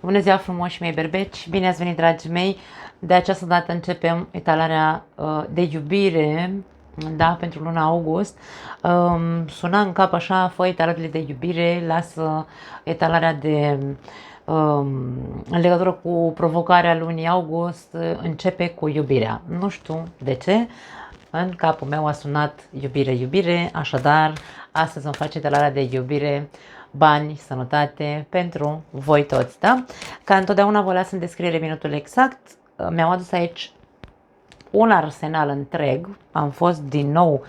Bună ziua frumoși mei berbeci, bine ați venit dragii mei. De această dată începem etalarea de iubire, da, pentru luna august. Suna în cap așa, fă etalările de iubire, lasă etalarea de în legătură cu provocarea lunii august, începe cu iubirea. Nu știu de ce, în capul meu a sunat iubire, iubire, așadar astăzi vom face etalarea de iubire, bani, sănătate pentru voi toți, da? Ca întotdeauna vă las în descriere minutul exact. Mi-am adus aici un arsenal întreg, am fost din nou,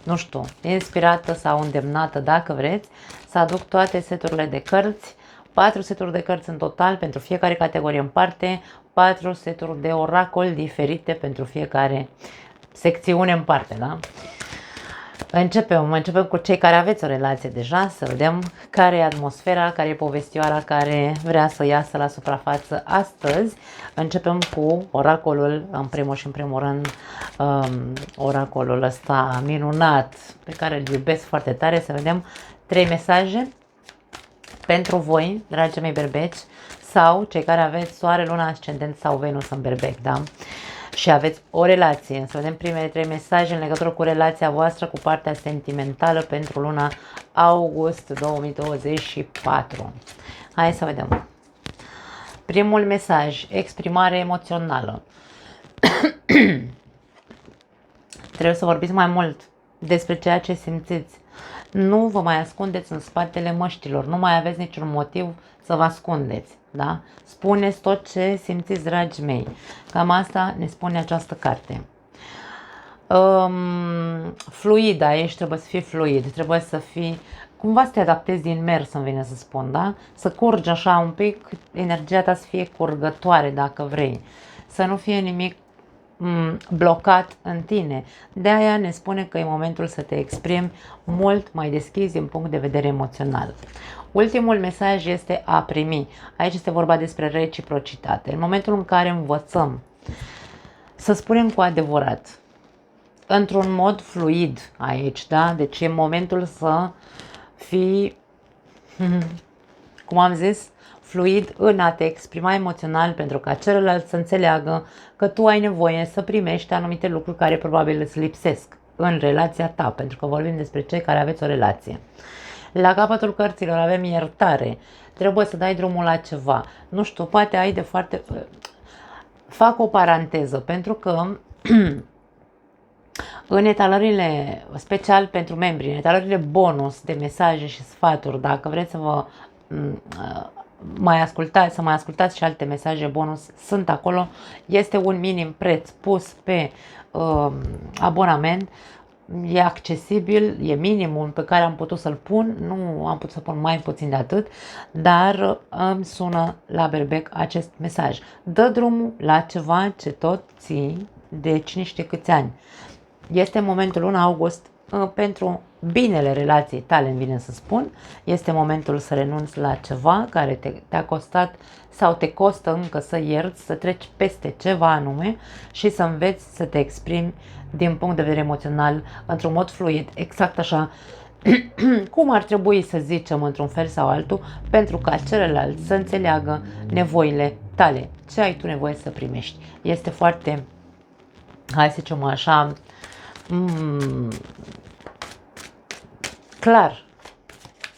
nu știu, inspirată sau îndemnată, dacă vreți, să aduc toate seturile de cărți, 4 seturi de cărți în total pentru fiecare categorie în parte, 4 seturi de oracol diferite pentru fiecare secțiune în parte, da? Începem cu cei care aveți o relație deja, să vedem care e atmosfera, care e povestioara care vrea să iasă la suprafață astăzi. Începem cu oracolul, în primul rând, oracolul ăsta minunat pe care îl iubesc foarte tare. Să vedem 3 mesaje pentru voi, dragii mei berbeci, sau cei care aveți soare, luna, ascendent sau Venus în berbec, da? Și aveți o relație. Să vedem primele 3 mesaje în legătură cu relația voastră, cu partea sentimentală pentru luna august 2024. Hai să vedem. Primul mesaj, exprimare emoțională. Trebuie să vorbiți mai mult despre ceea ce simțiți. Nu vă mai ascundeți în spatele măștilor, nu mai aveți niciun motiv să vă ascundeți, da? Spuneți tot ce simțiți, dragii mei. Cam asta ne spune această carte. Fluid aici, trebuie să fii fluid, trebuie să fii, cumva să te adaptezi din mers, îmi vine să spun, da? Să curgi așa un pic, energia ta să fie curgătoare, dacă vrei. Să nu fie nimic blocat în tine. De aia ne spune că e momentul să te exprimi mult mai deschis din punct de vedere emoțional. Ultimul mesaj este a primi. Aici este vorba despre reciprocitate. În momentul în care învățăm să spunem cu adevărat, într-un mod fluid aici, da? Deci e momentul să fii, cum am zis, fluid în a te exprima emoțional pentru ca celălalt să înțeleagă că tu ai nevoie să primești anumite lucruri care probabil îți lipsesc în relația ta, pentru că vorbim despre cei care aveți o relație. La capătul cărților avem iertare. Trebuie să dai drumul la ceva. Nu știu, poate ai de foarte... Fac o paranteză, pentru că în etalările, special pentru membri, în etalările bonus de mesaje și sfaturi, dacă vreți să vă mai ascultați și alte mesaje bonus, sunt acolo. Este un minim preț pus pe abonament. E accesibil, e minimul pe care am putut să-l pun, nu am putut să pun mai puțin de atât, dar îmi sună la berbec acest mesaj. Dă drumul la ceva ce tot ții de cine știe câți ani. Este momentul luna august pentru binele relației tale, îmi vine să spun. Este momentul să renunți la ceva care te-a costat sau te costă încă să ierți, să treci peste ceva anume și să înveți să te exprimi din punct de vedere emoțional într-un mod fluid, exact așa cum ar trebui să zicem într-un fel sau altul, pentru ca celălalt să înțeleagă nevoile tale, ce ai tu nevoie să primești. Este foarte, hai să zicem așa,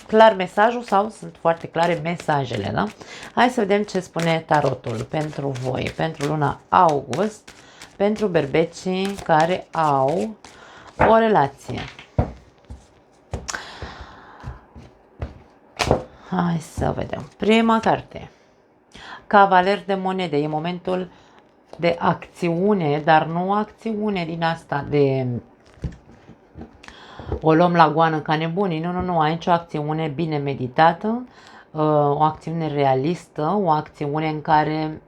clar mesajul sau sunt foarte clare mesajele, da? Hai să vedem ce spune tarotul pentru voi, pentru luna august, pentru berbecii care au o relație. Hai să vedem. Prima carte. Cavaler de monede. E momentul de acțiune, dar nu acțiune din asta de o luăm la goană ca nebunii. Nu. Aici o acțiune bine meditată, o acțiune realistă, o acțiune în care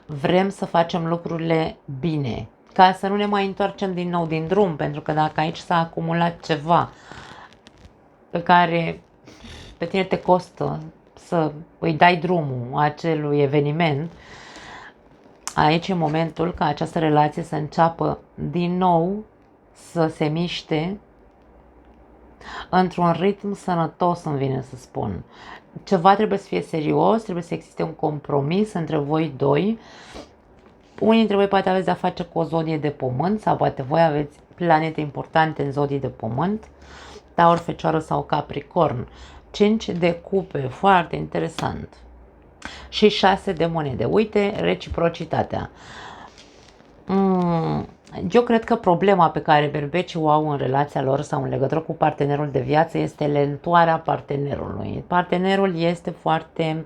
vrem să facem lucrurile bine, ca să nu ne mai întoarcem din nou din drum, pentru că dacă aici s-a acumulat ceva pe care pe tine te costă să îi dai drumul acelui eveniment, aici e momentul ca această relație să înceapă din nou să se miște într-un ritm sănătos, îmi vine să spun. ceva trebuie să fie serios, trebuie să existe un compromis între voi doi. Unii dintre voi poate aveți de-a face cu o zodie de pământ sau poate voi aveți planete importante în zodii de pământ, Taur, Fecioară sau Capricorn. 5 de cupe, foarte interesant. Și 6 de monede. Uite, reciprocitatea. Eu cred că problema pe care berbecii o au în relația lor sau în legătură cu partenerul de viață este lentoarea partenerului. Partenerul este foarte,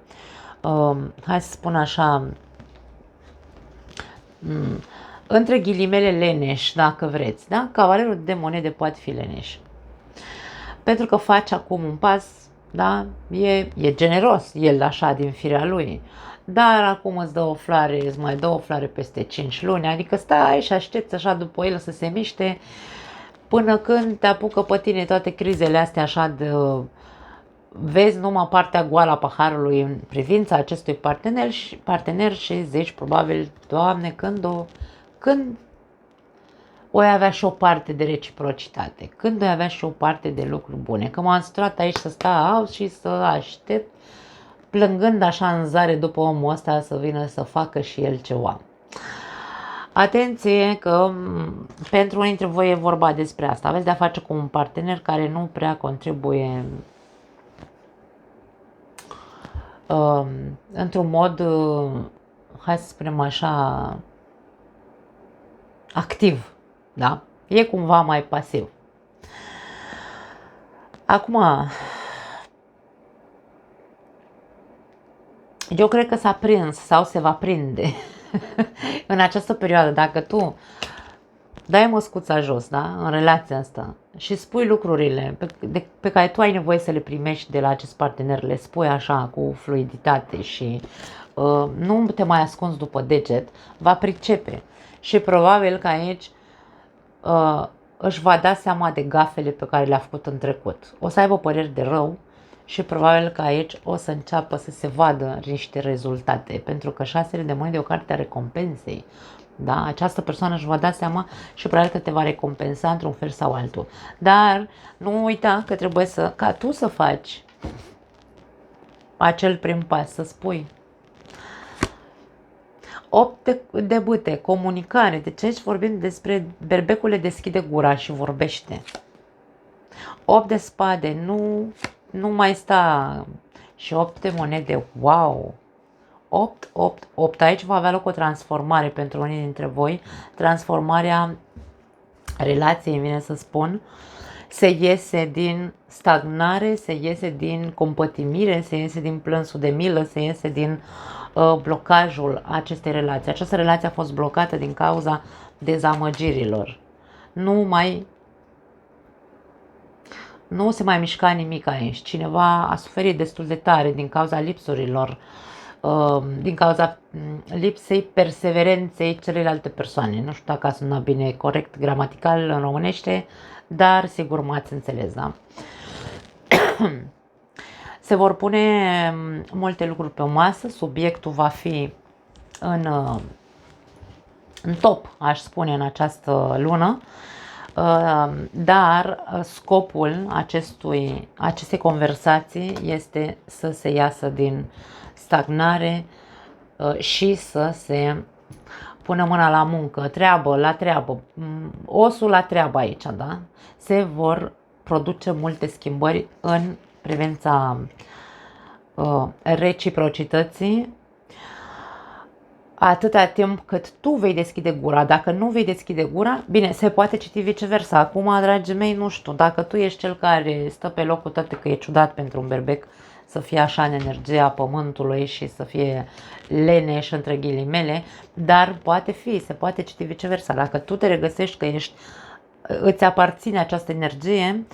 hai să spun așa, între ghilimele leneș, dacă vreți. Da? Cavalerul de monede poate fi leneș. Pentru că face acum un pas, da? E generos, el așa din firea lui. Dar acum îți dă o floare, îți mai dă o floare peste 5 luni, adică stai și aștepți așa după el să se miște până când te apucă pe tine toate crizele astea așa de... Vezi numai partea goală a paharului în privința acestui partener și zici probabil, Doamne, când o avea și o parte de reciprocitate, când o avea și o parte de lucruri bune, că m-am săturat aici să stau și să aștept, plângând așa în zare după omul ăsta să vină să facă și el ceva. Atenție că pentru unii dintre voi e vorba despre asta. Aveți de-a face cu un partener care nu prea contribuie într-un mod, hai să spunem așa, activ. Da? E cumva mai pasiv. Acum, eu cred că s-a prins sau se va prinde în această perioadă. Dacă tu dai măscuța jos, da, în relația asta și spui lucrurile pe care tu ai nevoie să le primești de la acest partener, le spui așa cu fluiditate și nu te mai ascunzi după deget, va pricepe. Și probabil că aici își va da seama de gafele pe care le-a făcut în trecut. O să aibă păreri de rău și probabil că aici o să înceapă să se vadă niște rezultate. Pentru că 6 de monede e o carte a recompensei. Da? Această persoană își va da seama și probabil că te va recompensa într-un fel sau altul. Dar nu uita că trebuie ca tu să faci acel prim pas, să spui. 8 de bâte, comunicare. Deci aici vorbim despre berbecul le deschide gura și vorbește. 8 de spade, nu mai sta. Și 8 de monede, wow! 8, 8, 8. Aici va avea loc o transformare pentru unii dintre voi. Transformarea relației, vine să spun. Se iese din stagnare, se iese din compătimire, se iese din plânsul de milă, se iese din blocajul acestei relații. Această relație a fost blocată din cauza dezamăgirilor. Nu se mai mișca nimic aici. Cineva a suferit destul de tare din cauza lipsurilor, din cauza lipsei perseverenței celelalte persoane. Nu știu dacă a sunat bine corect gramatical în românește, dar sigur m-ați înțeles, da? Se vor pune multe lucruri pe masă, subiectul va fi în top, aș spune, în această lună, dar scopul acestei conversații este să se iasă din stagnare și să se pună mâna la muncă, treabă la treabă, osul la treabă aici, da? Se vor produce multe schimbări în privința reciprocității, atâta timp cât tu vei deschide gura. Dacă nu vei deschide gura, bine, se poate citi viceversa. Acum, dragii mei, nu știu, dacă tu ești cel care stă pe loc, cu toate că e ciudat pentru un berbec să fie așa în energia pământului și să fie leneș între ghilimele, dar se poate citi viceversa. Dacă tu te regăsești că îți aparține această energie,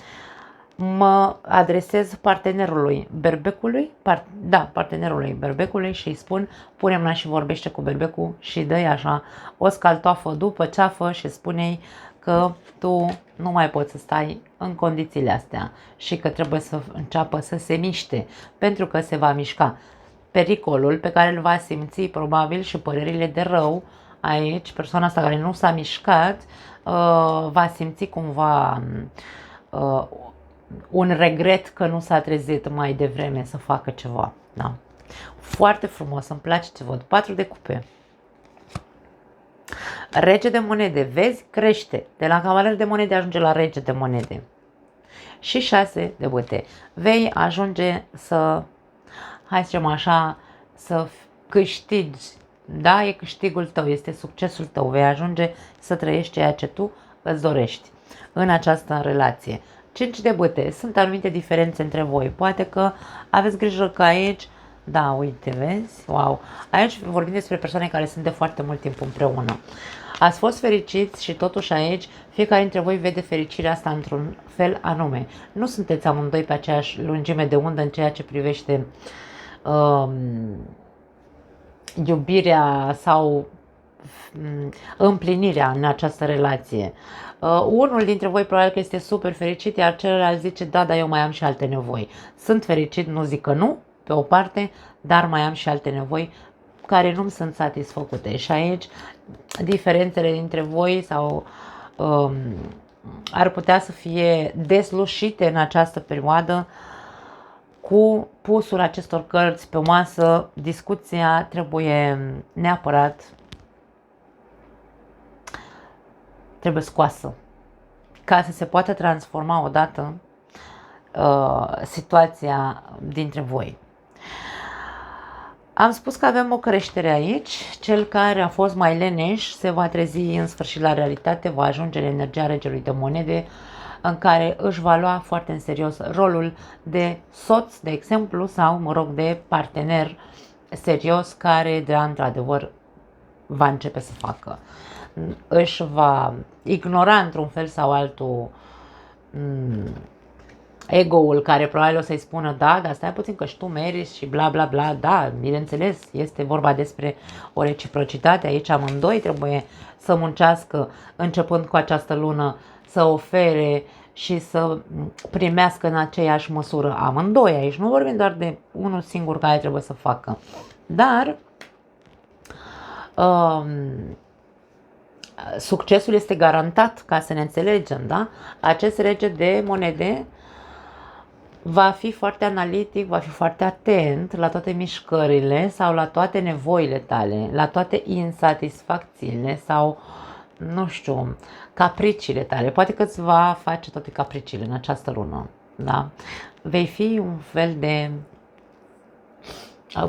mă adresez partenerului berbecului, partenerului berbecului și îi spun, pune mâna și vorbește cu berbecul și dă-i așa o scaltoafă după ceafă și spune-i că tu nu mai poți să stai în condițiile astea și că trebuie să înceapă să se miște, pentru că se va mișca. Pericolul pe care îl va simți probabil și părerile de rău aici, persoana asta care nu s-a mișcat, va simți cumva un regret că nu s-a trezit mai devreme să facă ceva. Da? Foarte frumos, îmi place ce văd. 4 de cupe. Rege de monede, vezi? Crește. De la cavaler de monede ajunge la rege de monede. Și 6 de bâte. Vei ajunge să, hai să zicem așa, să câștigi. Da, e câștigul tău, este succesul tău. Vei ajunge să trăiești ceea ce tu îți dorești în această relație. 5 de bâte. Sunt anumite diferențe între voi. Poate că aveți grijă că aici, da, uite, vezi? Wow! Aici vorbim despre persoane care sunt de foarte mult timp împreună. Ați fost fericiți și totuși aici fiecare dintre voi vede fericirea asta într-un fel anume. Nu sunteți amândoi pe aceeași lungime de undă în ceea ce privește iubirea sau împlinirea în această relație. Unul dintre voi probabil că este super fericit, iar celălalt zice, da, dar eu mai am și alte nevoi. Sunt fericit, nu zic că nu, pe o parte, dar mai am și alte nevoi care nu sunt satisfăcute. Și aici diferențele dintre voi sau ar putea să fie deslușite în această perioadă cu pusul acestor cărți pe masă. Discuția trebuie neapărat scoasă ca să se poată transforma odată situația dintre voi. Am spus că avem o creștere aici. Cel care a fost mai leneș se va trezi în sfârșit la realitate, va ajunge în energia regelui de monede, în care își va lua foarte în serios rolul de soț, de exemplu, sau, mă rog, de partener serios care, de într-adevăr, va începe să facă. Își va ignora într-un fel sau altul ego-ul care probabil o să-i spună, da, dar stai puțin că și tu meriți și bla bla bla, da, bineînțeles, este vorba despre o reciprocitate, aici amândoi trebuie să muncească începând cu această lună, să ofere și să primească în aceeași măsură amândoi, aici nu vorbim doar de unul singur care trebuie să facă, dar succesul este garantat, ca să ne înțelegem, da? Acest rege de monede va fi foarte analitic, va fi foarte atent la toate mișcările sau la toate nevoile tale, la toate insatisfacțiile sau, nu știu, capriciile tale. Poate că îți va face toate capriciile în această lună, da? Vei fi un fel de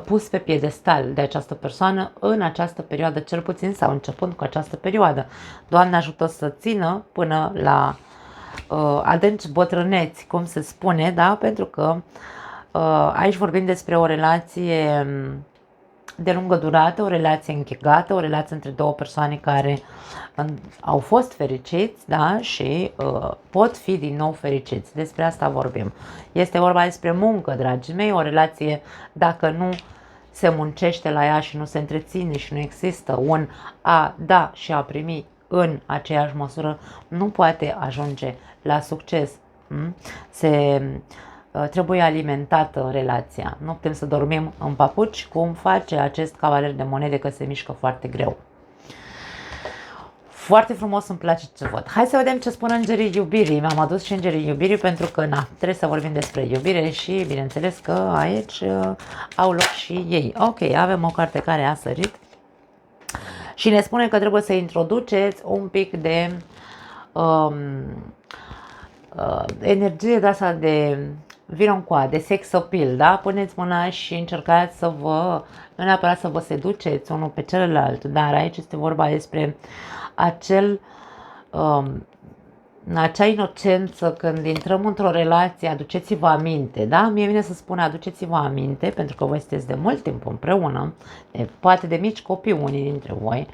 pus pe piedestal de această persoană în această perioadă, cel puțin, sau începând cu această perioadă. Doamne ajută să țină până la adânci bătrâneți, cum se spune, da? Pentru că aici vorbim despre o relație de lungă durată, o relație închegată, o relație între două persoane care au fost fericiți, da? Și pot fi din nou fericiți. Despre asta vorbim. Este vorba despre muncă, dragii mei, o relație, dacă nu se muncește la ea și nu se întreține și nu există un a da și a primi în aceeași măsură, nu poate ajunge la succes. Trebuie alimentată relația. Nu putem să dormim în papuci, cum face acest cavaler de monede, că se mișcă foarte greu. Foarte frumos, îmi place ce văd. Hai să vedem ce spun îngerii iubirii. Mi-am adus și îngerii iubirii pentru că, na, trebuie să vorbim despre iubire și, bineînțeles, că aici au loc și ei. Ok, avem o carte care a sărit și ne spune că trebuie să introduceți un pic de energie de asta de vironcoa, de sex appeal, da? Puneți mâna și încercați să vă, nu neapărat să vă seduceți unul pe celălalt, dar aici este vorba despre acea inocență când intrăm într-o relație, aduceți-vă aminte, da? Mie vine să spun aduceți-vă aminte, pentru că voi sunteți de mult timp împreună, poate de mici copii unii dintre voi,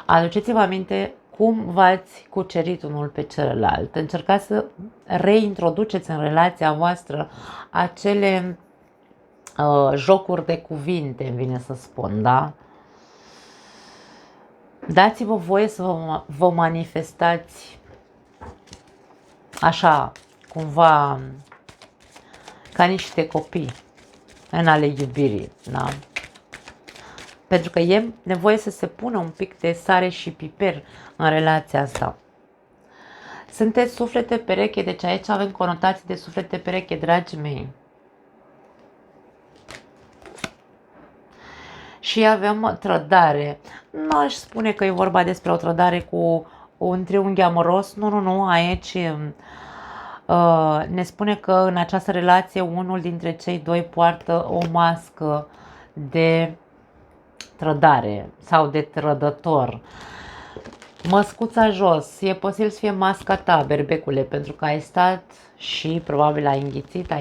aduceți-vă aminte cum v-ați cucerit unul pe celălalt. Încercați să reintroduceți în relația voastră acele jocuri de cuvinte, îmi vine să spun, da? Dați-vă voie să vă manifestați așa, cumva, ca niște copii în ale iubirii, da? Pentru că e nevoie să se pună un pic de sare și piper în relația asta. Sunteți suflete pereche, deci aici avem conotații de suflete pereche, dragii mei. Și avem trădare. Nu aș spune că e vorba despre o trădare cu un triunghi amoros. Nu. Aici ne spune că în această relație unul dintre cei doi poartă o mască de trădare sau de trădător. Măscuța jos, e posibil să fie masca ta, berbecule, pentru că ai stat și probabil ai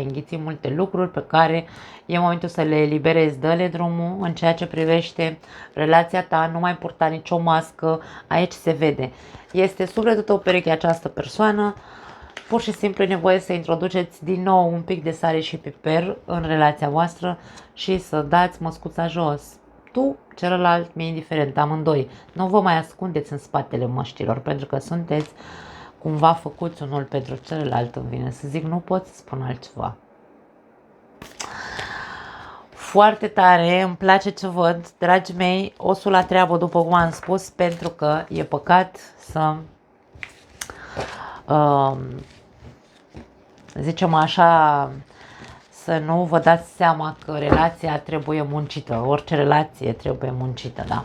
înghițit multe lucruri pe care e momentul să le eliberezi. Dă-le drumul în ceea ce privește relația ta, nu mai purta nicio mască, aici se vede. Este sufletul tău pereche această persoană, pur și simplu e nevoie să introduceți din nou un pic de sare și piper în relația voastră și să dați măscuța jos. Tu, celălalt, mi-e indiferent, amândoi. Nu vă mai ascundeți în spatele măștilor, pentru că sunteți cumva făcuți unul pentru celălalt, îmi vine să zic, nu pot să spun altceva. Foarte tare, îmi place ce văd, dragii mei, osul la treabă, după cum am spus, pentru că e păcat să, zicem așa, să nu vă dați seama că relația trebuie muncită, orice relație trebuie muncită, da?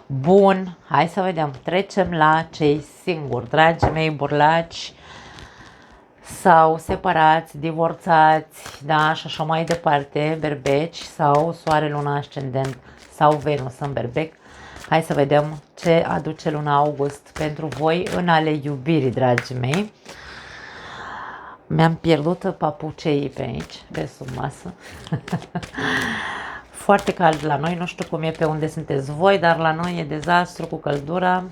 Bun, hai să vedem, trecem la cei singuri, dragii mei burlaci sau separați, divorțați, da, și așa mai departe, berbeci sau soare, luna, ascendent sau Venus în berbec. Hai să vedem ce aduce luna august pentru voi în ale iubirii, dragii mei. Mi-am pierdut papucei pe aici, de sub masă. Foarte cald la noi, nu știu cum e pe unde sunteți voi, dar la noi e dezastru cu căldura.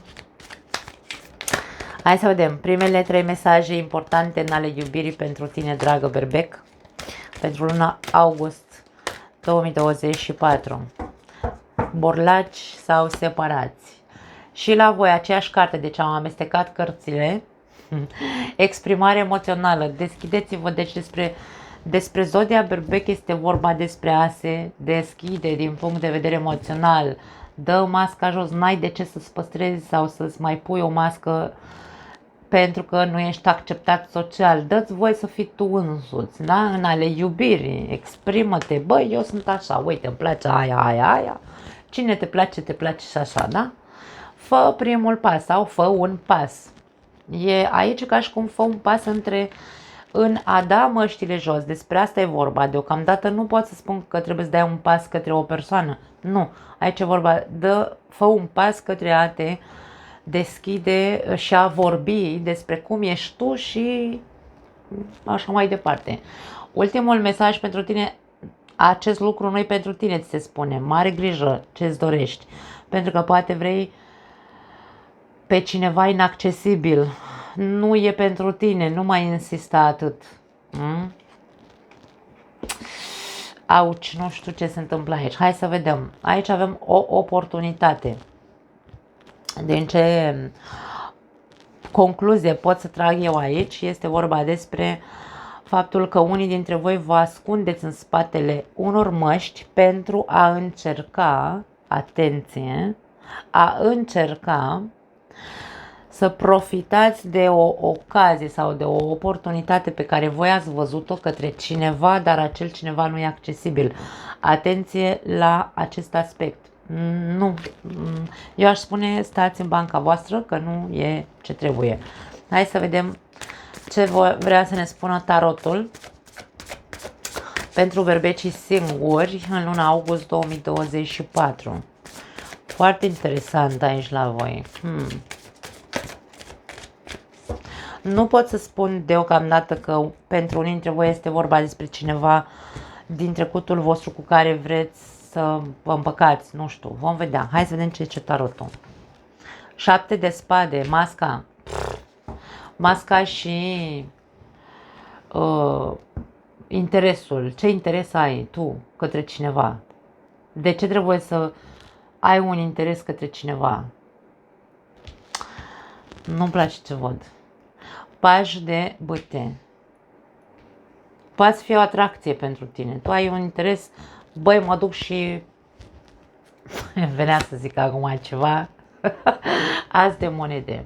Hai să vedem primele 3 mesaje importante în ale iubirii pentru tine, dragă berbec, pentru luna august 2024. Borlaci sau separați. Și la voi aceeași carte, deci am amestecat cărțile. Exprimare emoțională. Deschideți-vă, deci despre zodia berbec este vorba despre a se deschide din punct de vedere emoțional. Dă masca jos, n-ai de ce să-ți păstrezi sau să-ți mai pui o mască pentru că nu ești acceptat social. Dă-ți voie să fii tu însuți, da? În ale iubirii, exprimă-te, băi, eu sunt așa, uite, îmi place aia. Cine te place și așa, da? Fă primul pas sau fă un pas. E aici ca și cum fă un pas în a da măștile jos. Despre asta e vorba. Deocamdată nu pot să spun că trebuie să dai un pas către o persoană. Nu. Aici e vorba. Fă un pas către a te deschide și a vorbi despre cum ești tu și așa mai departe. Ultimul mesaj pentru tine. Acest lucru nu e pentru tine, ți se spune. Mare grijă ce-ți dorești. Pentru că poate vrei pe cineva inaccesibil. Nu e pentru tine, nu mai insista atât. Auci, nu știu ce se întâmplă aici. Hai să vedem. Aici avem o oportunitate. Din ce concluzie pot să trag eu aici? Este vorba despre faptul că unii dintre voi vă ascundeți în spatele unor măști pentru a încerca, atenție, a încerca să profitați de o ocazie sau de o oportunitate pe care voi ați văzut-o către cineva, dar acel cineva nu e accesibil. Atenție la acest aspect. Nu, eu aș spune stați în banca voastră că nu e ce trebuie. Hai să vedem ce vrea să ne spună tarotul pentru berbecii singuri în luna august 2024. Foarte interesant aici la voi. Nu pot să spun deocamdată că pentru unii dintre voi este vorba despre cineva din trecutul vostru cu care vreți să vă împăcați. Nu știu, vom vedea. Hai să vedem ce zice tarotul. 7 de spade, masca. Masca și interesul. Ce interes ai tu către cineva? De ce trebuie să ai un interes către cineva? Nu-mi place ce văd. Paj de bâte. Poate fi o atracție pentru tine. Tu ai un interes, băi, mă duc și venea să zic acum ceva. As de monede.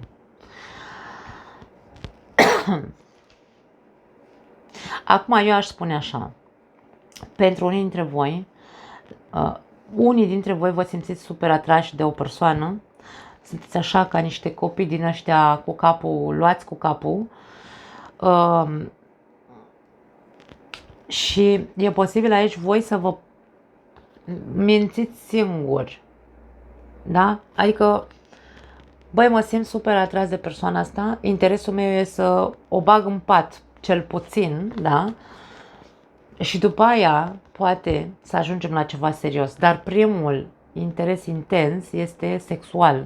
Acum eu aș spune așa, pentru unii dintre voi, unii dintre voi vă simțiți super atrași de o persoană, sunteți așa ca niște copii din ăștia cu capul, luați cu capul, și e posibil aici voi să vă mințiți singuri, da? Adică, băi, mă simt super atras de persoana asta, interesul meu e să o bag în pat, cel puțin, da? Și după aia, poate să ajungem la ceva serios, dar primul interes intens este sexual.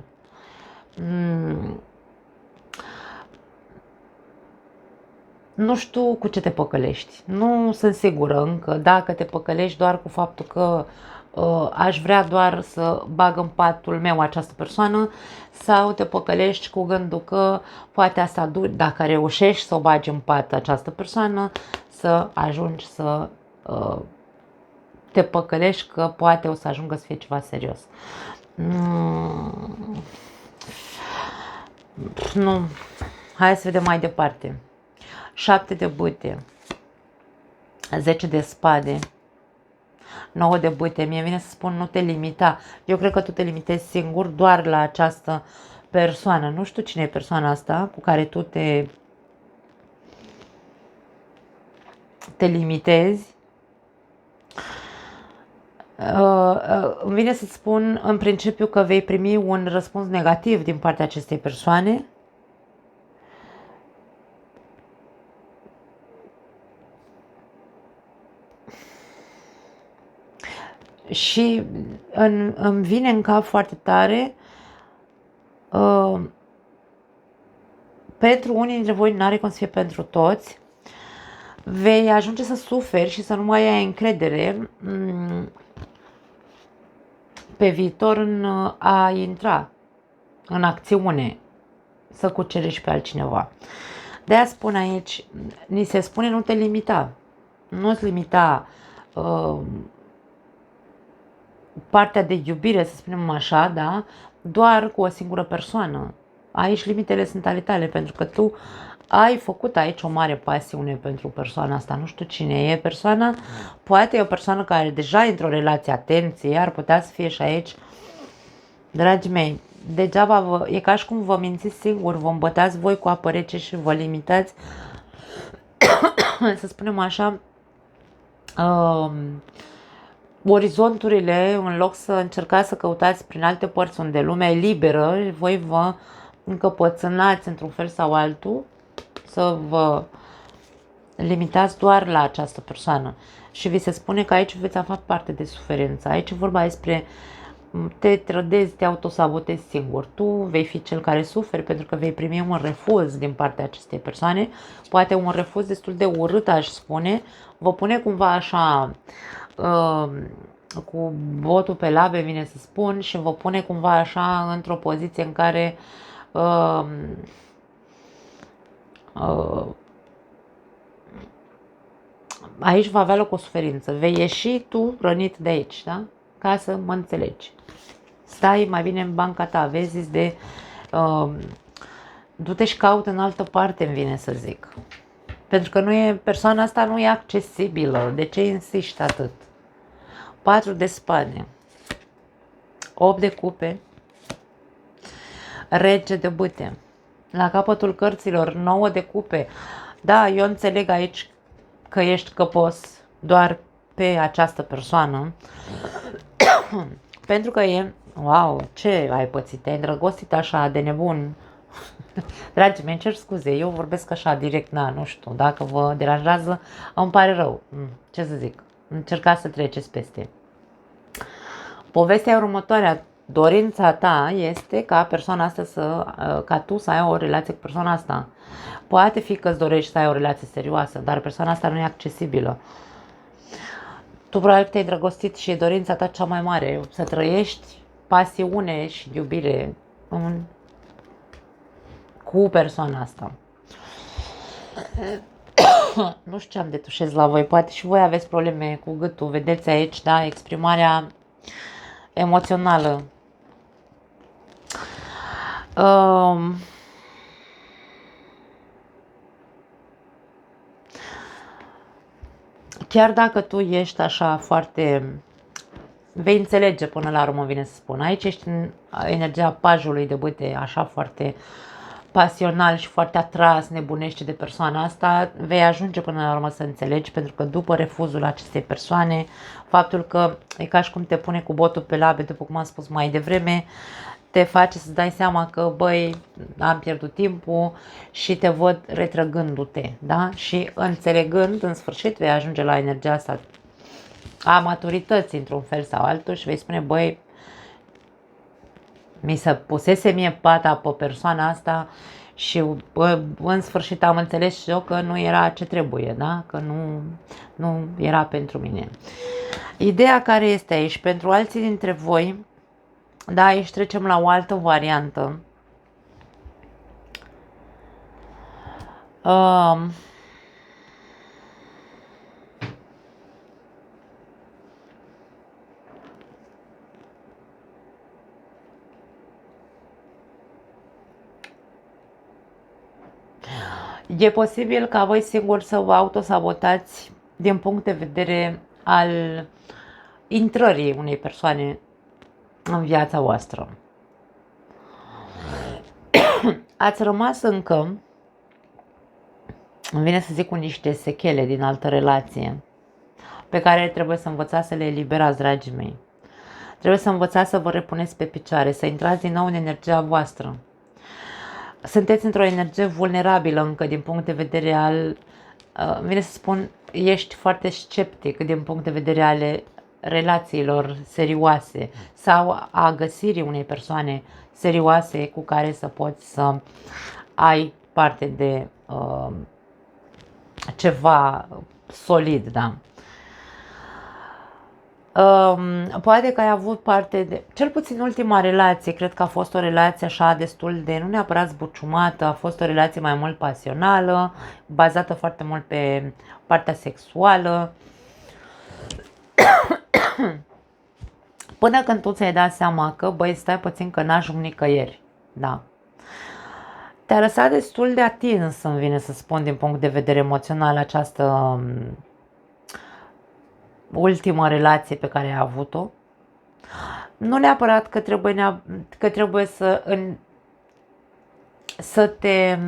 Nu știu cu ce te păcălești. Nu sunt sigură încă dacă te păcălești doar cu faptul că aș vrea doar să bag în patul meu această persoană, sau te păcălești cu gândul că poate asta, dacă reușești să o bagi în pat această persoană, să ajungi să te păcălești că poate o să ajungă să fie ceva serios. Nu. Hai să vedem mai departe. 7 de bâte, 10 de spade, 9 de bâte. Mie vine să spun nu te limita. Eu cred că tu te limitezi singur doar la această persoană. Nu știu cine e persoana asta cu care tu te limitezi. Îmi vine să spun în principiu că vei primi un răspuns negativ din partea acestei persoane. Și îmi vine în cap foarte tare, pentru unii dintre voi, n-are cum să fie pentru toți, vei ajunge să suferi și să nu mai ai încredere pe viitor în a intra în acțiune, să cucerești pe altcineva. De-aia spun aici, ni se spune nu te limita, nu-ți limita partea de iubire, să spunem așa, da, doar cu o singură persoană. Aici limitele sunt ale tale, pentru că tu ai făcut aici o mare pasiune pentru persoana asta. Nu știu cine e persoana, poate e o persoană care deja e într-o relație, atenție, ar putea să fie și aici. Dragii mei, degeaba e ca și cum vă mințiți singur, vă îmbătați voi cu apă rece și vă limitați, să spunem așa, orizonturile, în loc să încercați să căutați prin alte părți unde lumea e liberă, voi vă încăpățânați într-un fel sau altul, să vă limitați doar la această persoană. Și vi se spune că aici veți avea parte de suferință. Aici e vorba despre te trădezi, te autosabotezi singur. Tu vei fi cel care suferi pentru că vei primi un refuz din partea acestei persoane, poate un refuz destul de urât, aș spune, vă pune cumva așa cu botul pe labe, vine să spun, și vă pune cumva așa într-o poziție în care aici va avea loc o suferință. Vei ieși tu rănit de aici, da? Ca să mă înțelegi. Stai mai bine în banca ta, vezi de du-te și caută în altă parte, îmi vine să zic. Pentru că persoana asta nu e accesibilă. De ce insiști atât? 4 de spade, 8 de cupe, rege de bâte. La capătul cărților, 9 de cupe. Da, eu înțeleg aici că ești căpos doar pe această persoană. Pentru că e, wow, ce ai pățit? Te-ai îndrăgostit așa de nebun. Dragii mei, cer scuze, eu vorbesc așa direct, nu știu, dacă vă deranjează, îmi pare rău. Ce să zic, încercați să treceți peste. Povestea următoare, dorința ta este ca persoana asta ca tu să ai o relație cu persoana asta. Poate fi că îți dorești să ai o relație serioasă, dar persoana asta nu e accesibilă. Tu probabil te-ai drăgostit și e dorința ta cea mai mare, să trăiești pasiune și iubire cu persoana asta. Nu știu ce am de tușez la voi, poate și voi aveți probleme cu gâtul, vedeți aici, da, exprimarea emoțională. chiar dacă tu ești așa foarte, vei înțelege până la urmă, vine să spun, aici ești în energia pajului de bâte, așa foarte pasional și foarte atras, nebunește de persoana asta, vei ajunge până la urmă să înțelegi, pentru că după refuzul acestei persoane, faptul că e ca și cum te pune cu botul pe labe, după cum am spus mai devreme, te face să dai seama că, băi, am pierdut timpul și te văd retrăgându-te, da? Și înțelegând, în sfârșit, vei ajunge la energia asta a maturității, într-un fel sau altul, și vei spune, băi, mi se pusese mie pata pe persoana asta și în sfârșit am înțeles și eu că nu era ce trebuie, da? Că nu era pentru mine. Ideea care este aici, pentru alții dintre voi, da, aici trecem la o altă variantă. E posibil ca voi singuri să vă autosabotați din punct de vedere al intrării unei persoane în viața voastră. Ați rămas încă, îmi vine să zic, cu niște sechele din altă relație pe care trebuie să învățați să le eliberați, dragii mei. Trebuie să învățați să vă repuneți pe picioare, să intrați din nou în energia voastră. Sunteți într-o energie vulnerabilă încă din punct de vedere al, vine să spun, ești foarte sceptic din punct de vedere ale relațiilor serioase sau a găsirii unei persoane serioase cu care să poți să ai parte de ceva solid, da. Poate că ai avut parte de, cel puțin ultima relație, cred că a fost o relație așa destul de, nu neapărat zbuciumată, a fost o relație mai mult pasională, bazată foarte mult pe partea sexuală, până când tu ți-ai dat seama că, băi, stai puțin că n-ajung nicăieri, da. Te-a lăsat destul de atins, îmi vine să spun, din punct de vedere emoțional, această ultimă relație pe care ai avut-o. Nu neapărat că trebuie să te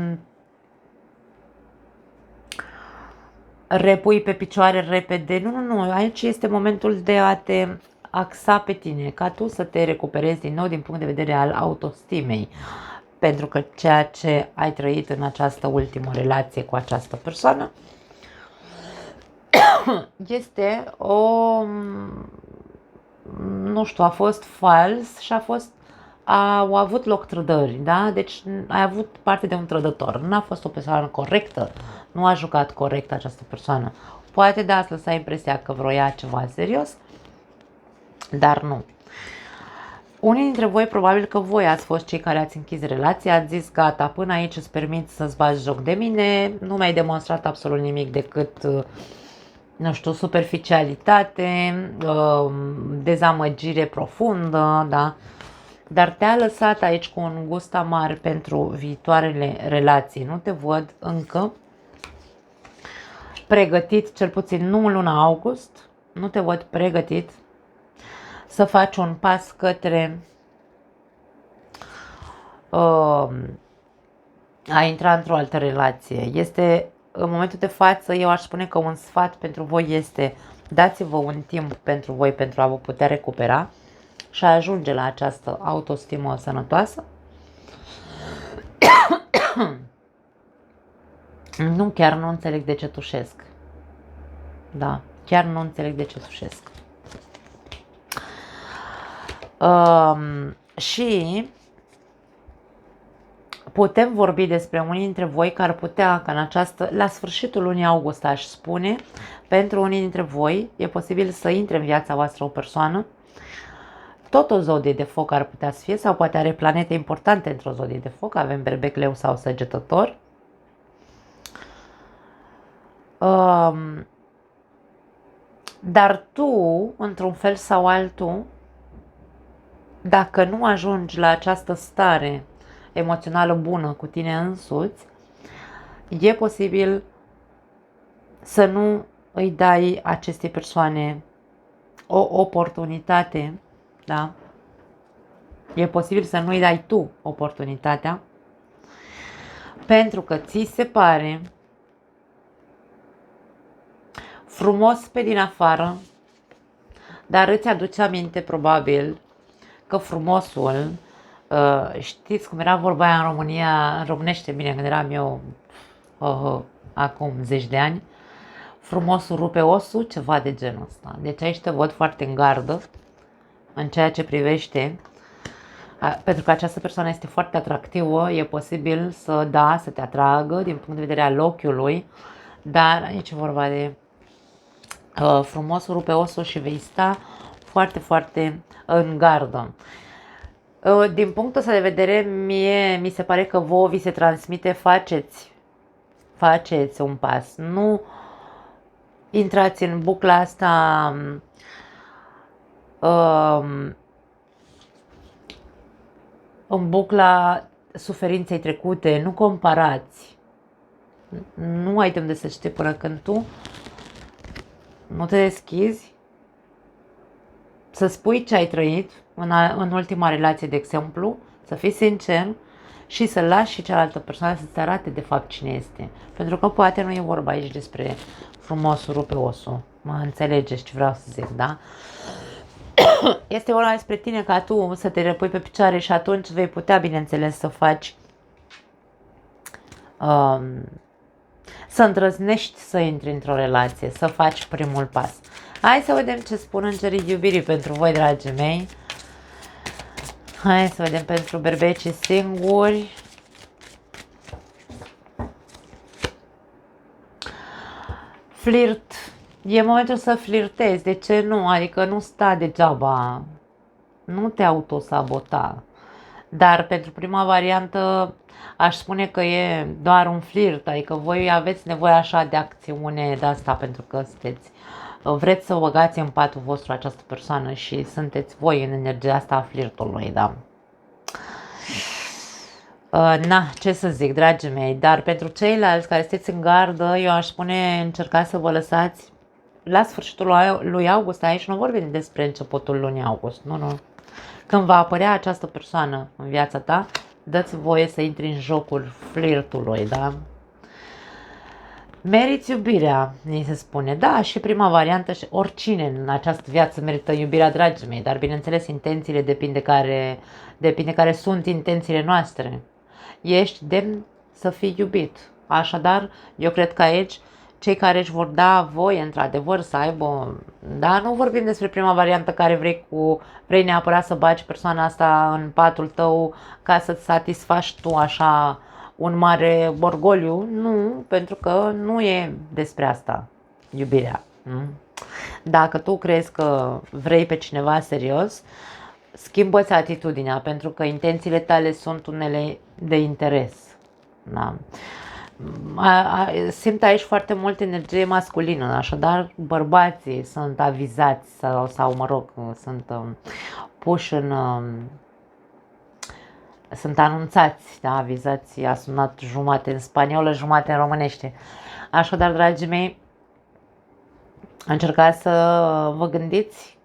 repui pe picioare repede. Nu. Aici este momentul de a te axa pe tine, ca tu să te recuperezi din nou din punct de vedere al autostimei. Pentru că ceea ce ai trăit în această ultimă relație cu această persoană este nu știu, a fost fals și au avut loc trădări, da? Deci ai avut parte de un trădător, n-a fost o persoană corectă, nu a jucat corect această persoană. Poate da, ați lăsat impresia că vroia ceva serios, dar nu. Unii dintre voi, probabil că voi ați fost cei care ați închis relația, ați zis gata, până aici îți permit să-ți bagi joc de mine, nu mi-ai demonstrat absolut nimic decât, nu știu, superficialitate, dezamăgire profundă, da? Dar te-a lăsat aici cu un gust amar pentru viitoarele relații. Nu te văd încă pregătit, cel puțin nu în luna august, nu te văd pregătit să faci un pas către a intra într-o altă relație. Este, în momentul de față, eu aș spune că un sfat pentru voi este: dați-vă un timp pentru voi pentru a vă putea recupera și a ajunge la această autostimă sănătoasă. Nu, chiar nu înțeleg de ce tușesc. Da, chiar nu înțeleg de ce tușesc. Și putem vorbi despre unii dintre voi care ar putea, ca în această, la sfârșitul lunii august, aș spune, pentru unii dintre voi e posibil să intre în viața voastră o persoană, tot o zodie de foc ar putea să fie, sau poate are planete importante într-o zodie de foc, avem berbec, leu sau săgetător. Dar tu, într-un fel sau altul, dacă nu ajungi la această stare emoțională bună cu tine însuți, e posibil să nu îi dai acestei persoane o oportunitate, da? E posibil să nu îi dai tu oportunitatea, pentru că ți se pare frumos pe din afară, dar îți aduce aminte probabil că frumosul, știți cum era vorba aia în România, în românește, bine, când eram eu acum 10 de ani, frumosul rupe osul, ceva de genul ăsta. Deci aici te văd foarte în gardă în ceea ce privește, pentru că această persoană este foarte atractivă, e posibil să te atragă din punct de vedere al ochiului, dar aici e vorba de frumosul rupe osul și vei sta foarte, foarte în gardă. Din punctul ăsta de vedere, mi se pare că vouă vi se transmite, faceți un pas. Nu intrați în bucla asta în bucla suferinței trecute, nu comparați. Nu ai timp de să știi până când tu nu te deschizi să spui ce ai trăit în ultima relație, de exemplu, să fii sincer și să lași și cealaltă persoană să-ți arate de fapt cine este. Pentru că poate nu e vorba aici despre frumosul rupe osul. Mă înțelegeți ce vreau să zic, da? Este vorba despre tine ca tu să te repui pe picioare și atunci vei putea, bineînțeles, să faci să îndrăznești să intri într-o relație, să faci primul pas. Hai să vedem ce spun îngerii iubirii pentru voi, dragii mei. Hai să vedem pentru berbecii singuri. Flirt. E momentul să flirtezi. De ce nu? Adică nu sta degeaba. Nu te autosabota. Dar pentru prima variantă aș spune că e doar un flirt. Adică voi aveți nevoie așa de acțiune de asta pentru că vreți să o băgați în patul vostru această persoană și sunteți voi în energia asta a flirtului, da? Na, ce să zic, dragii mei, dar pentru ceilalți care sunteți în gardă, eu aș spune încercați să vă lăsați la sfârșitul lui august, aici nu vorbim despre începutul lunii august, nu. Când va apărea această persoană în viața ta, dă-ți voie să intri în jocul flirtului, da? Meriți iubirea, ni se spune. Da, și prima variantă, și oricine în această viață merită iubirea, dragii mei, dar bineînțeles intențiile depinde care sunt intențiile noastre. Ești demn să fii iubit. Așadar, eu cred că aici cei care își vor da voie într-adevăr să aibă, da, nu vorbim despre prima variantă care vrei neapărat să bagi persoana asta în patul tău ca să-ți satisfaci tu așa un mare orgoliu, nu, pentru că nu e despre asta iubirea. Dacă tu crezi că vrei pe cineva serios, schimbă-ți atitudinea, pentru că intențiile tale sunt unele de interes. Da? Simt aici foarte mult energie masculină, așadar bărbații sunt avizați sau mă rog, sunt puși sunt anunțați, da, avizați, a sunat jumate în spaniolă, jumate în românește. Așadar, dragii mei, încercați să vă gândiți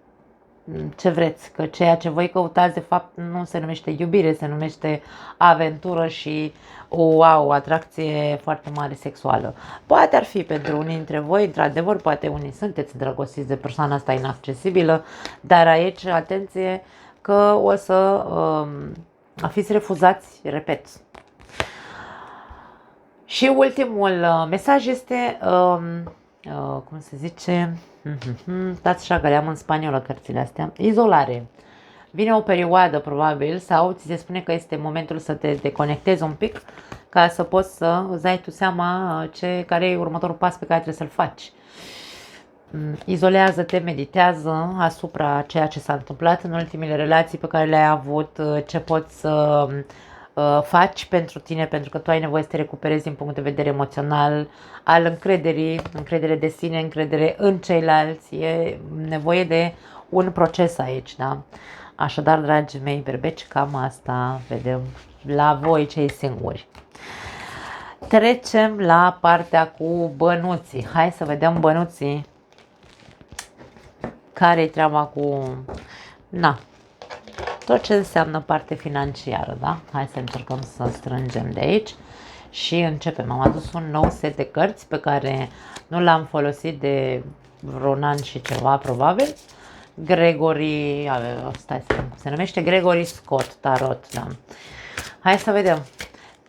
ce vreți, că ceea ce voi căutați de fapt nu se numește iubire, se numește aventură și o atracție foarte mare sexuală. Poate ar fi pentru unii dintre voi, într-adevăr, poate unii sunteți îndrăgostiți de persoana asta inaccesibilă, dar aici, atenție, că o să fiți refuzați, repet. Și ultimul mesaj este, cum se zice, stați așa că le-am în spaniolă cărțile astea, izolare. Vine o perioadă probabil sau ți se spune că este momentul să te deconectezi un pic ca să poți să îți dai tu seama care e următorul pas pe care trebuie să-l faci. Izolează-te, meditează asupra ceea ce s-a întâmplat în ultimele relații pe care le-ai avut, ce poți să faci pentru tine, pentru că tu ai nevoie să te recuperezi din punct de vedere emoțional, al încrederii, încredere de sine, încredere în ceilalți, e nevoie de un proces aici, da? Așadar, dragii mei berbeci, cam asta vedem la voi cei singuri. Trecem la partea cu bănuții. Hai să vedem bănuții care-i treaba cu, na, tot ce înseamnă parte financiară, da? Hai să încercăm să strângem de aici și începem. Am adus un nou set de cărți pe care nu l-am folosit de vreun an și ceva, probabil. Gregory, stai să vedem cum se numește, Gregory Scott Tarot, da. Hai să vedem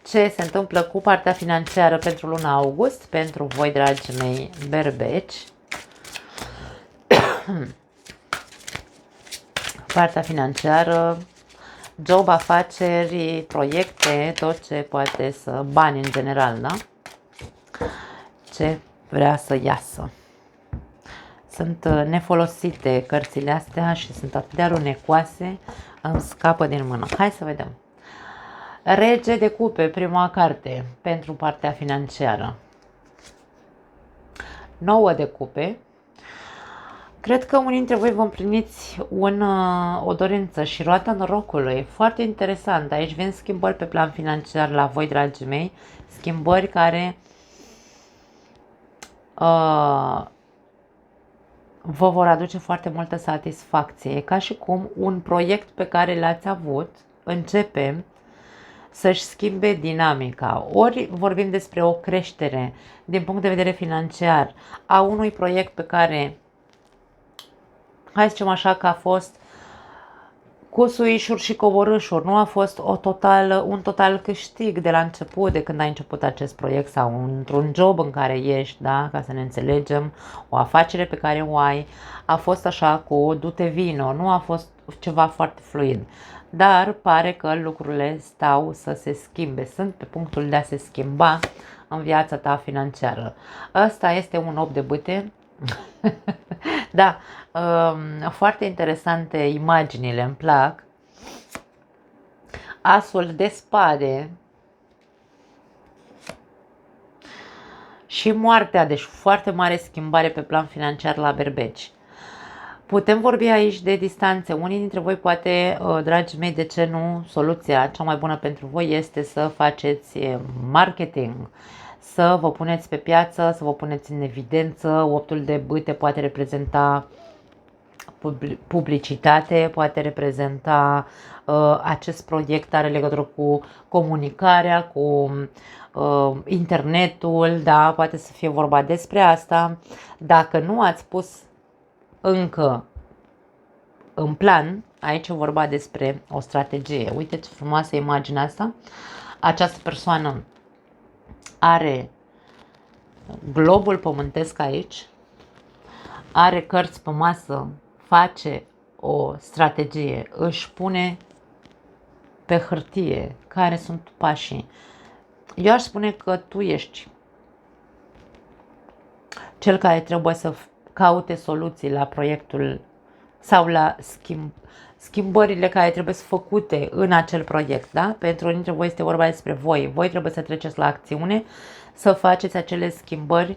ce se întâmplă cu partea financiară pentru luna august, pentru voi, dragii mei berbeci. Partea financiară, job, afaceri, proiecte, tot ce poate să, bani în general, da? Ce vrea să iasă. Sunt nefolosite cărțile astea și sunt atât de alunecoase, îmi scapă din mână. Hai să vedem. Rege de cupe, prima carte pentru partea financiară. 9 de cupe. Cred că unii dintre voi vă împliniți o dorință și roata norocului. Foarte interesant. Aici vin schimbări pe plan financiar la voi, dragii mei. Schimbări care vă vor aduce foarte multă satisfacție. E ca și cum un proiect pe care l-ați avut începe să-și schimbe dinamica. Ori vorbim despre o creștere din punct de vedere financiar a unui proiect pe care, hai să zicem așa, că a fost cu suișuri și coborâșuri, nu a fost un total câștig de la început, de când ai început acest proiect sau într-un job în care ești, da, ca să ne înțelegem, o afacere pe care o ai, a fost așa cu du-te vino, nu a fost ceva foarte fluid. Dar pare că lucrurile stau să se schimbe, sunt pe punctul de a se schimba în viața ta financiară. Ăsta este un 8 de bâte. Da, foarte interesante imaginile, îmi plac. Asul de spade și moartea, deci foarte mare schimbare pe plan financiar la berbeci. Putem vorbi aici de distanțe. Unii dintre voi poate, dragii mei, de ce nu, soluția cea mai bună pentru voi este să faceți marketing, să vă puneți pe piață, să vă puneți în evidență. Optul de bâte poate reprezenta publicitate, poate reprezenta acest proiect are legătură cu comunicarea, cu internetul, da, poate să fie vorba despre asta. Dacă nu ați pus încă în plan, aici e vorba despre o strategie. Uite ce frumoasă imaginea asta. Această persoană are globul pământesc aici, are cărți pe masă, face o strategie, își pune pe hârtie care sunt pașii. Eu aș spune că tu ești cel care trebuie să caute soluții la proiectul sau la schimbările care trebuie să făcute în acel proiect, da? Pentru unii dintre voi este vorba despre voi. Voi trebuie să treceți la acțiune, să faceți acele schimbări.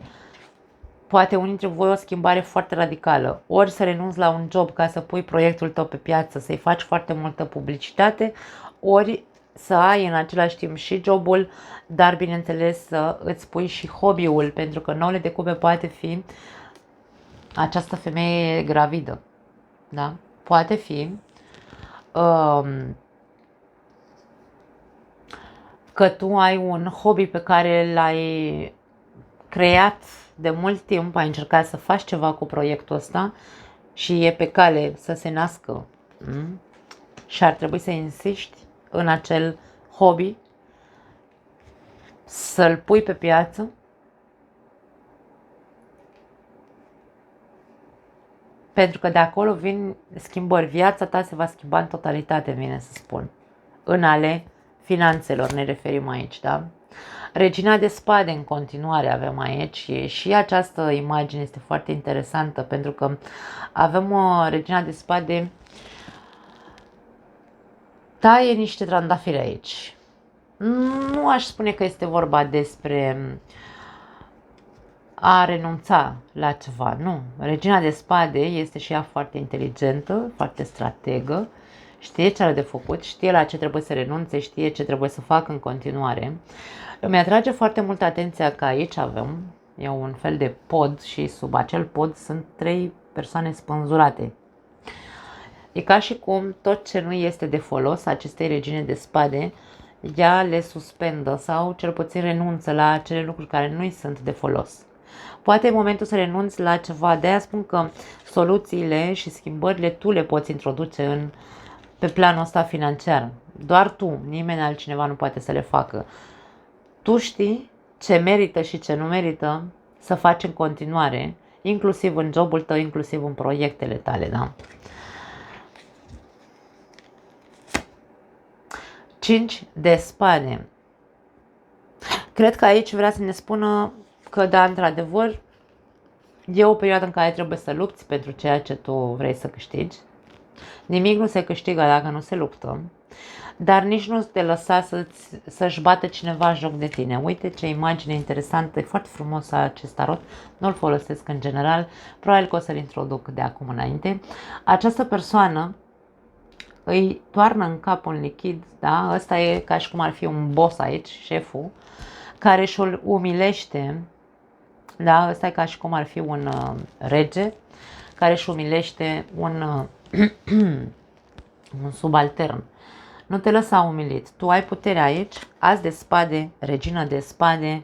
Poate unii dintre voi o schimbare foarte radicală. Ori să renunți la un job ca să pui proiectul tău pe piață, să-i faci foarte multă publicitate, ori să ai în același timp și jobul, dar bineînțeles să îți pui și hobby-ul, pentru că 9 de cupe poate fi această femeie gravidă. Da? Poate fi că tu ai un hobby pe care l-ai creat de mult timp, ai încercat să faci ceva cu proiectul ăsta și e pe cale să se nască. Și ar trebui să insiști în acel hobby, să-l pui pe piață, pentru că de acolo vin schimbări. Viața ta se va schimba în totalitate, vine să spun. În ale finanțelor ne referim aici, da? Regina de spade în continuare avem aici și această imagine este foarte interesantă pentru că avem o regina de spade taie niște trandafiri aici. Nu aș spune că este vorba despre a renunța la ceva, nu. Regina de spade este și ea foarte inteligentă, foarte strategă, știe ce are de făcut, știe la ce trebuie să renunțe, știe ce trebuie să facă în continuare. Îmi atrage foarte mult atenția că aici avem, e un fel de pod și sub acel pod sunt 3 persoane spânzurate. E ca și cum tot ce nu este de folos acestei regine de spade, ea le suspendă sau cel puțin renunță la acele lucruri care nu-i sunt de folos. Poate e momentul să renunți la ceva, de-aia spun că soluțiile și schimbările tu le poți introduce pe planul ăsta financiar. Doar tu, nimeni altcineva nu poate să le facă. Tu știi ce merită și ce nu merită să faci în continuare, inclusiv în jobul tău, inclusiv în proiectele tale, da? 5 de spade. Cred că aici vrea să ne spună că, da, într-adevăr, e o perioadă în care trebuie să lupți pentru ceea ce tu vrei să câștigi. Nimic nu se câștigă dacă nu se luptă, dar nici nu te lăsa să-și bată cineva joc de tine. Uite ce imagine interesantă, e foarte frumos acest tarot, nu-l folosesc în general, probabil că o să-l introduc de acum înainte. Această persoană îi toarnă în cap un lichid, da? Ăsta e ca și cum ar fi un boss aici, șeful, care își umilește, da? Ăsta e ca și cum ar fi un rege, care își umilește un subaltern. Nu te lăsa umilit. Tu ai puterea aici, as de spade, regină de spade,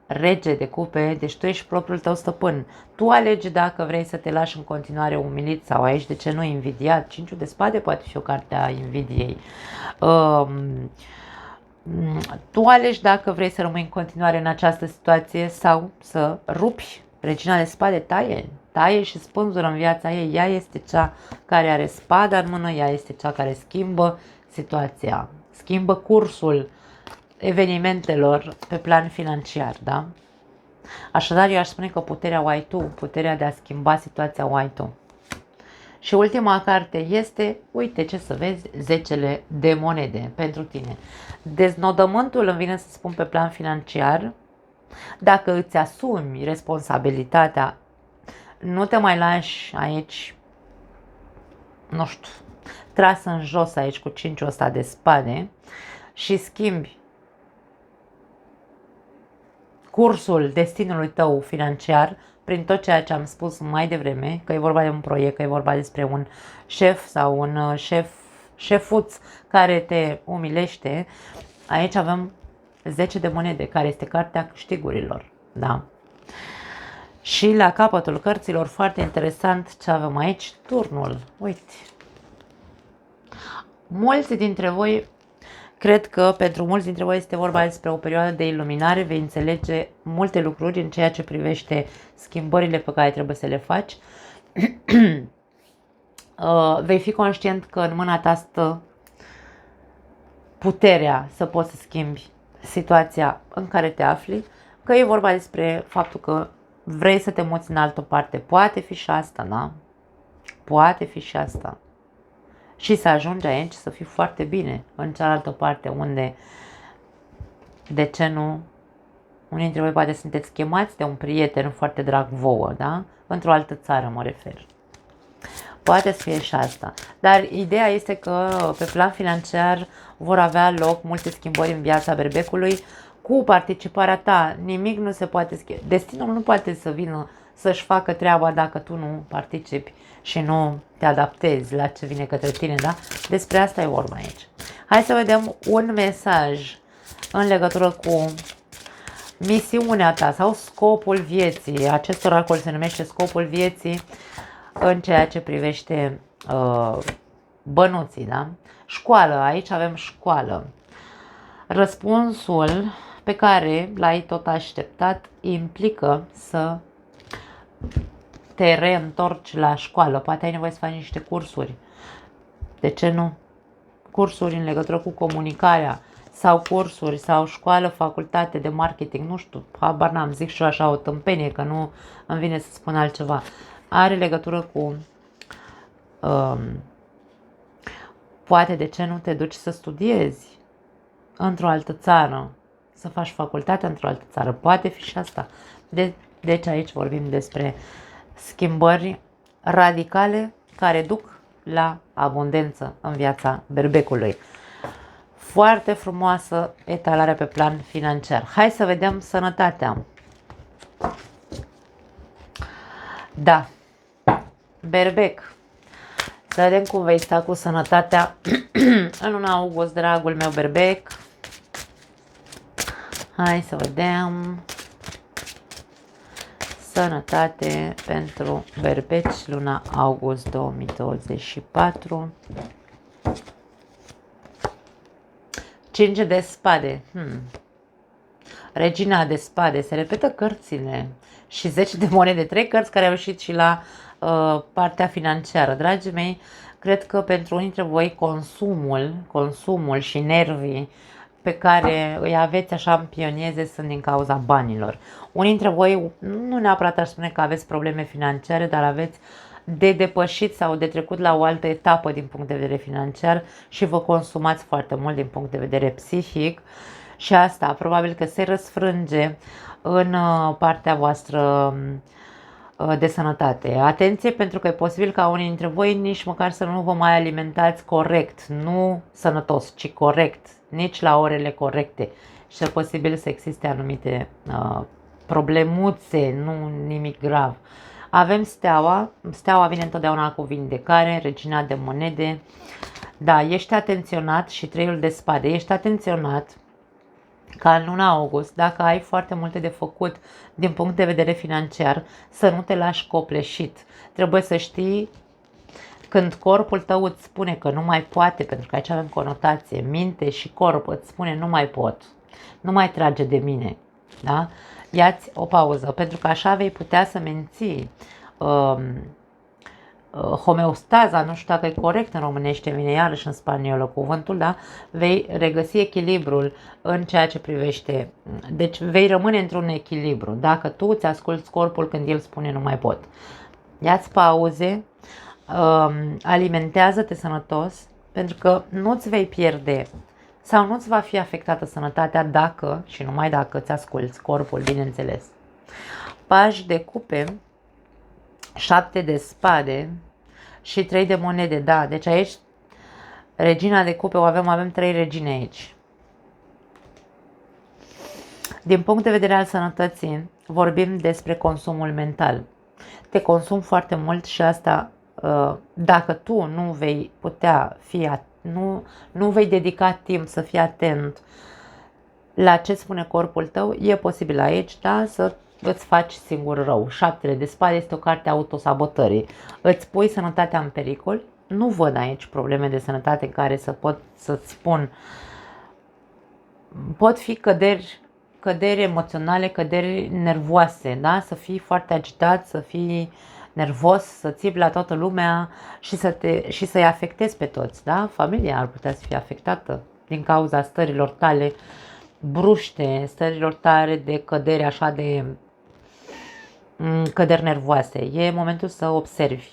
rege de cupe, deci tu ești propriul tău stăpân. Tu alegi dacă vrei să te lași în continuare umilit sau aici, de ce nu invidiat. 5 de spade poate fi o carte a invidiei. Tu alegi dacă vrei să rămâi în continuare în această situație sau să rupi. Regina de spade taie și spânzură în viața ei. Ea este cea care are spada în mână, ea este cea care schimbă situația, schimbă cursul evenimentelor pe plan financiar, da? Așadar, eu aș spune că puterea o ai tu, puterea de a schimba situația o ai tu. Și ultima carte este, uite ce să vezi, 10 de monede pentru tine. Deznodământul îmi vine să spun pe plan financiar, dacă îți asumi responsabilitatea, nu te mai lași aici, nu știu, tras în jos aici cu 5-ul ăsta de spade și schimbi cursul destinului tău financiar prin tot ceea ce am spus mai devreme, că e vorba de un proiect, că e vorba despre un șef sau un șefuț care te umilește. Aici avem 10 de monede, care este cartea câștigurilor, da? Și la capătul cărților, foarte interesant ce avem aici, turnul. Uite, mulți dintre voi, cred că pentru mulți dintre voi este vorba despre o perioadă de iluminare, vei înțelege multe lucruri în ceea ce privește schimbările pe care trebuie să le faci. Vei fi conștient că în mâna ta stă puterea să poți să schimbi situația în care te afli, că e vorba despre faptul că vrei să te muți în altă parte. Poate fi și asta, da? Poate fi și asta. Și să ajungi aici să fii foarte bine în cealaltă parte unde, de ce nu, unii dintre voi poate sunteți chemați de un prieten foarte drag vouă, da? Într-o altă țară mă refer. Poate să fie și asta. Dar ideea este că pe plan financiar vor avea loc multe schimbări în viața berbecului cu participarea ta. Nimic nu se poate schimba. Destinul nu poate să vină să-și facă treaba dacă tu nu participi și nu te adaptezi la ce vine către tine, da? Despre asta e vorba aici. Hai să vedem un mesaj în legătură cu misiunea ta sau scopul vieții. Acest oracol se numește scopul vieții în ceea ce privește bănuții, da? Școală, aici avem școală. Răspunsul pe care l-ai tot așteptat implică să te reîntorci la școală. Poate ai nevoie să faci niște cursuri. De ce nu? Cursuri în legătură cu comunicarea sau cursuri sau școală, facultate de marketing, nu știu, habar n-am, zic și eu așa o tâmpenie că nu îmi vine să spun altceva. Are legătură cu poate de ce nu te duci să studiezi într-o altă țară, să faci facultatea într-o altă țară. Poate fi și asta. Deci aici vorbim despre schimbări radicale care duc la abundență în viața berbecului. Foarte frumoasă etalarea pe plan financiar. Hai să vedem sănătatea. Da. Berbec. Să vedem cum vei sta cu sănătatea în luna august, dragul meu berbec. Hai să vedem. Sănătate pentru berbeci, luna august 2024. 5 de spade. Regina de spade. Se repetă cărțile. Și 10 de monede. 3 cărți care au ieșit și la partea financiară. Dragii mei, cred că pentru unii dintre voi consumul și nervii pe care îi aveți așa în pionieze sunt din cauza banilor. Unii dintre voi, nu neapărat aș spune că aveți probleme financiare, dar aveți de depășit sau de trecut la o altă etapă din punct de vedere financiar și vă consumați foarte mult din punct de vedere psihic și asta probabil că se răsfrânge în partea voastră de sănătate. Atenție, pentru că e posibil ca unii dintre voi nici măcar să nu vă mai alimentați corect, nu sănătos, ci corect, nici la orele corecte și e posibil să existe anumite problemuțe, nu nimic grav. Avem steaua vine întotdeauna cu vindecare, regina de monede, da, ești atenționat și 3 de spade, ești atenționat ca în luna august, dacă ai foarte multe de făcut din punct de vedere financiar, să nu te lași copleșit. Trebuie să știi când corpul tău îți spune că nu mai poate, pentru că aici avem conotație, minte și corp îți spune nu mai pot, nu mai trage de mine, da? Ia-ți o pauză, pentru că așa vei putea să menții homeostaza, nu știu dacă e corect în românește, vine iarăși în spaniolă cuvântul, da? Vei regăsi echilibrul în ceea ce privește, deci vei rămâne într-un echilibru, dacă tu îți asculți corpul când el spune nu mai pot. Ia-ți pauze, alimentează-te sănătos, pentru că nu-ți vei pierde sau nu-ți va fi afectată sănătatea dacă, și numai dacă îți asculți corpul, bineînțeles. Pași de cupe, 7 de spade și 3 de monede, da, deci aici regina de cupe o avem 3 regine aici. Din punct de vedere al sănătății, vorbim despre consumul mental. Te consumi foarte mult și asta, dacă tu nu vei putea fi, nu vei dedica timp să fii atent la ce spune corpul tău, e posibil aici, da, să îți faci singur rău. 7 de spade este o carte a autosabotării. Îți pui sănătatea în pericol. Nu văd aici probleme de sănătate în care să-ți spun. Pot fi căderi emoționale, căderi nervoase, da? Să fii foarte agitat, să fii nervos, să țipi la toată lumea și să-i afectezi pe toți, da? Familia ar putea să fie afectată din cauza stărilor tale bruște, stărilor tale de cădere, așa de căderi nervoase. E momentul să observi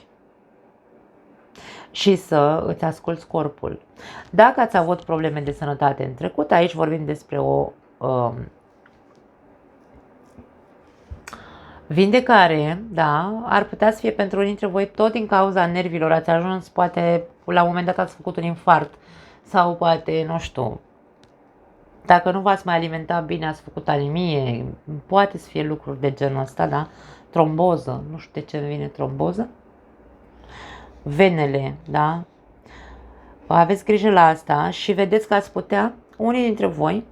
și să îți asculți corpul. Dacă ați avut probleme de sănătate în trecut, aici vorbim despre o vindecare, da, ar putea să fie pentru unii dintre voi tot din cauza nervilor, ați ajuns, poate la un moment dat ați făcut un infart sau poate, nu știu, dacă nu v-ați mai alimentat bine, ați făcut anemie, poate să fie lucruri de genul ăsta, da? Tromboză, nu știu de ce îmi vine tromboză. Venele, da? Aveți grijă la asta și vedeți că ați putea, unii dintre voi,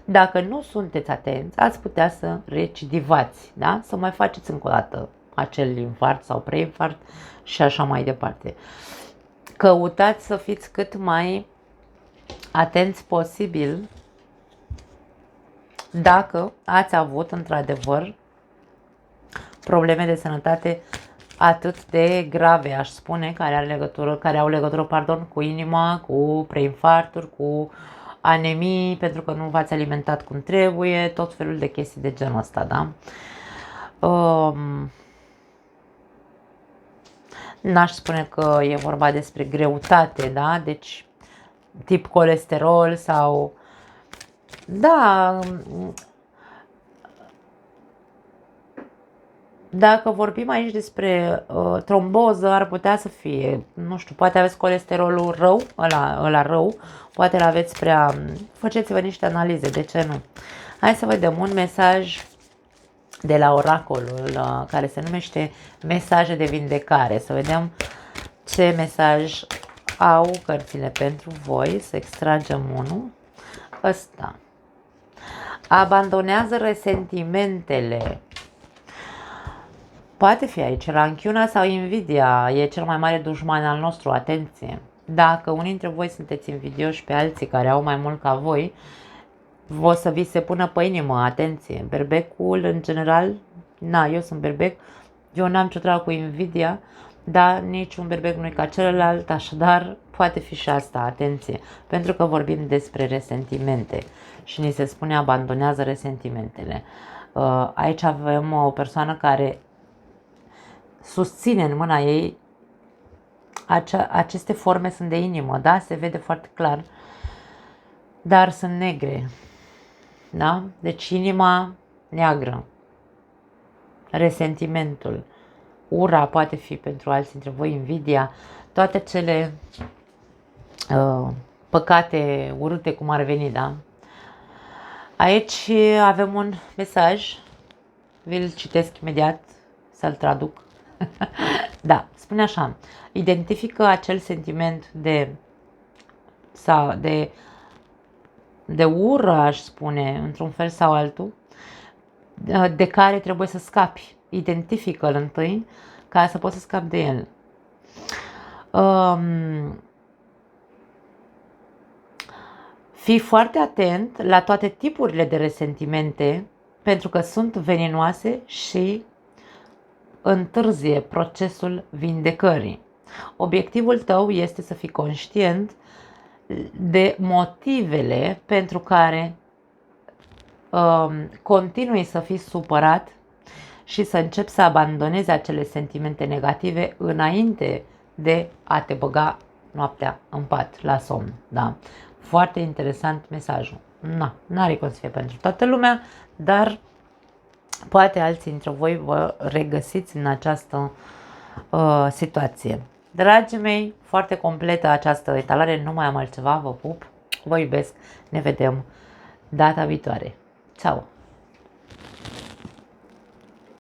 dacă nu sunteți atenți, ați putea să recidivați, da? Să mai faceți încă o dată acel infart sau preinfart și așa mai departe. Căutați să fiți cât mai atenți posibil dacă ați avut într-adevăr probleme de sănătate atât de grave, aș spune, care au legătură cu inima, cu preinfarturi, cu anemii, pentru că nu v-ați alimentat cum trebuie, tot felul de chestii de genul ăsta, da? N-aș spune că e vorba despre greutate, da? Deci tip colesterol sau... Da, dacă vorbim aici despre tromboză, ar putea să fie, nu știu, poate aveți colesterolul rău, ăla rău, poate îl aveți prea... Faceți-vă niște analize, de ce nu? Hai să vedem un mesaj de la oracolul care se numește Mesaje de vindecare. Să vedem ce mesaj au cărțile pentru voi. Să extragem unul. Ăsta. Abandonează resentimentele. Poate fi aici ranchiuna sau invidia. E cel mai mare dușman al nostru. Atenție! Dacă unii dintre voi sunteți invidioși pe alții care au mai mult ca voi, o să vi se pună pe inimă. Atenție! Berbecul, în general, eu sunt berbec, eu n-am ce treabă cu invidia, dar niciun berbec nu e ca celălalt, așadar poate fi și asta. Atenție! Pentru că vorbim despre resentimente și ni se spune abandonează resentimentele. Aici avem o persoană care susține în mâna ei aceste forme, sunt de inimă, da? Se vede foarte clar, dar sunt negre, da? Deci inima neagră, resentimentul, ura poate fi pentru alții dintre voi, invidia, toate cele păcate urâte cum ar veni, da? Aici avem un mesaj, vi-l citesc imediat, să-l traduc. Da, spune așa: identifică acel sentiment de ură, aș spune, într-un fel sau altul, de care trebuie să scapi. Identifică-l întâi ca să poți să scapi de el. Fii foarte atent la toate tipurile de resentimente, pentru că sunt veninoase și întârzie procesul vindecării. Obiectivul tău este să fii conștient de motivele pentru care continui să fii supărat și să începi să abandonezi acele sentimente negative înainte de a te băga noaptea în pat, la somn. Da? Foarte interesant mesajul. N-are cum să fie pentru toată lumea, dar poate alții dintre voi vă regăsiți în această situație. Dragii mei, foarte completă această etalare, nu mai am altceva, vă pup, vă iubesc, ne vedem data viitoare. Ciao!